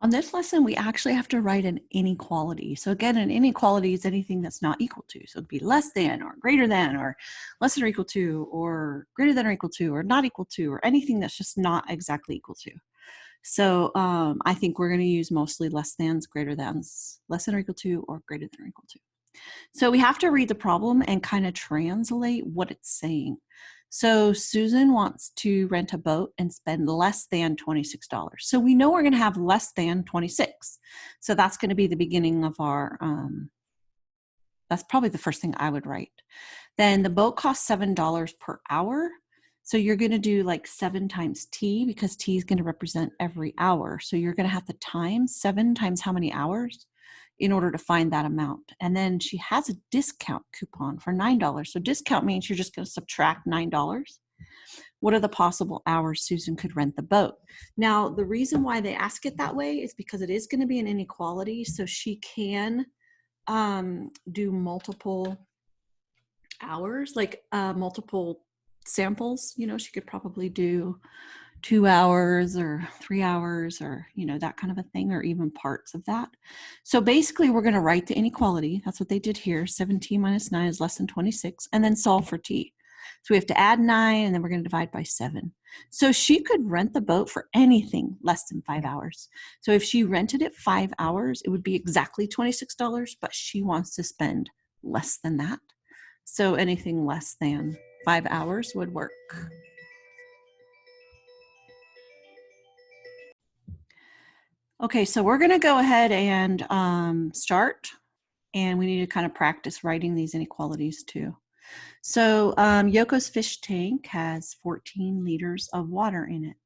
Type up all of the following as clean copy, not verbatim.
On this lesson, we actually have to write an inequality. So again, an inequality is anything that's not equal to. So it'd be less than or greater than or less than or equal to or greater than or equal to or not equal to or anything that's just not exactly equal to. So I think we're going to use mostly less thans, greater thans, less than or equal to or greater than or equal to. So we have to read the problem and kind of translate what it's saying. So Susan wants to rent a boat and spend less than $26. So we know we're going to have less than 26. So that's going to be the beginning of our, that's probably the first thing I would write. Then the boat costs $7 per hour. So you're going to do like 7 times T because T is going to represent every hour. So you're going to have to times 7 times how many hours in order to find that amount. And then she has a discount coupon for $9. So discount means you're just going to subtract $9. What are the possible hours Susan could rent the boat? Now, the reason why they ask it that way is because it is going to be an inequality. So she can do multiple hours, like multiple samples. You know, she could probably do 2 hours or 3 hours or, you know, that kind of a thing, or even parts of that. So basically we're going to write the inequality. That's what they did here. 7t minus 9 is less than 26, and then solve for t. So we have to add 9, and then we're going to divide by 7. So she could rent the boat for anything less than 5 hours. So if she rented it 5 hours, it would be exactly $26, but she wants to spend less than that. So anything less than 5 hours would work. Okay, so we're going to go ahead and start, and we need to kind of practice writing these inequalities too. So Yoko's fish tank has 14 liters of water in it.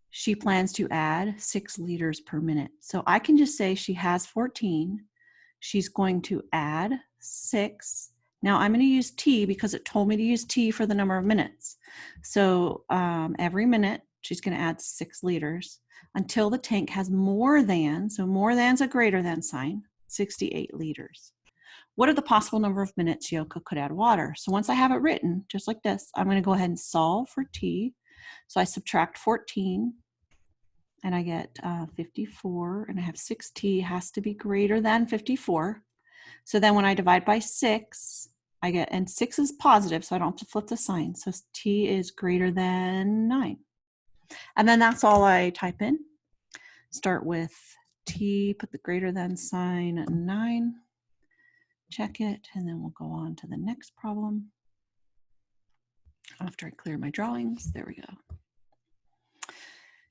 She plans to add 6 liters per minute. So I can just say she has 14. She's going to add 6. Now I'm going to use T because it told me to use T for the number of minutes. So every minute she's going to add 6 liters until the tank has more than, so more than's a greater than sign, 68 liters. What are the possible number of minutes Yoko could add water? So once I have it written, just like this, I'm going to go ahead and solve for T. So I subtract 14, and I get 54, and I have 6T has to be greater than 54. So then when I divide by 6, I get, and 6 is positive, so I don't have to flip the sign. So T is greater than 9. And then that's all I type in. Start with T, put the greater than sign at 9, check it, and then we'll go on to the next problem. After I clear my drawings, there we go.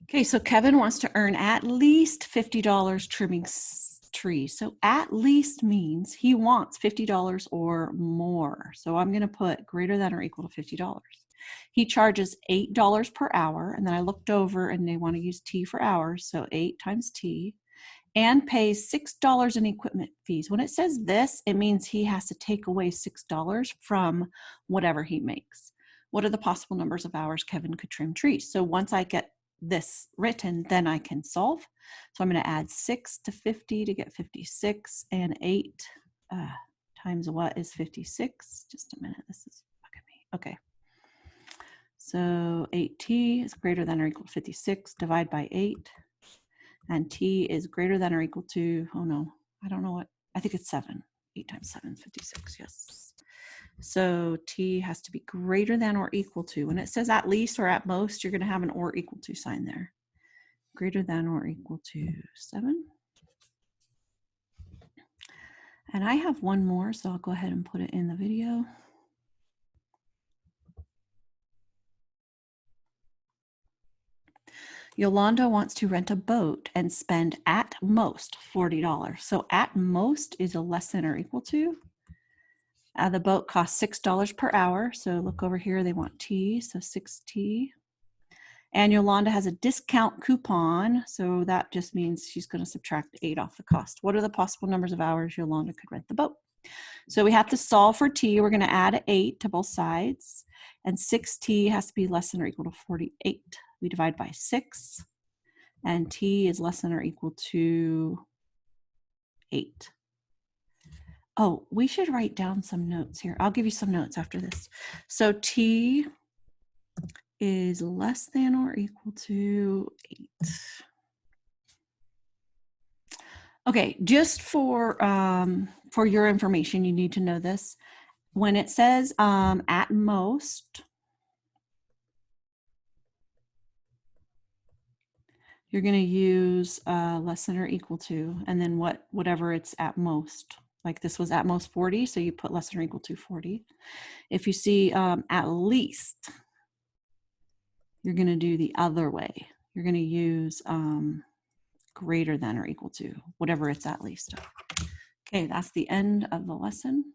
Okay, so Kevin wants to earn at least $50 trimming trees. So at least means he wants $50 or more. So I'm going to put greater than or equal to $50. He charges $8 per hour, and then I looked over and they want to use T for hours, so 8 times T, and pays $6 in equipment fees. When it says this, it means he has to take away $6 from whatever he makes. What are the possible numbers of hours Kevin could trim trees? So once I get this written, then I can solve. So I'm going to add 6 to 50 to get 56, and 8 times what is 56? Just a minute, this is bugging me. Okay. So 8t is greater than or equal to 56, divide by 8, and t is greater than or equal to, oh no, I don't know what, I think it's 7. 8 times 7 is 56, yes. So t has to be greater than or equal to. When it says at least or at most, you're going to have an or equal to sign there. Greater than or equal to 7. And I have one more, so I'll go ahead and put it in the video. Yolanda wants to rent a boat and spend at most $40. So at most is a less than or equal to. The boat costs $6 per hour. So look over here, they want T, so 6T. And Yolanda has a discount coupon. So that just means she's going to subtract 8 off the cost. What are the possible numbers of hours Yolanda could rent the boat? So we have to solve for T. We're going to add 8 to both sides. And 6T has to be less than or equal to 48. We divide by 6. And T is less than or equal to 8. Oh, we should write down some notes here. I'll give you some notes after this. So T is less than or equal to 8. Okay, just for your information, you need to know this. When it says at most, you're going to use less than or equal to, and then whatever it's at most. Like this was at most 40, so you put less than or equal to 40. If you see at least, you're going to do the other way. You're going to use greater than or equal to, whatever it's at least. Okay, that's the end of the lesson.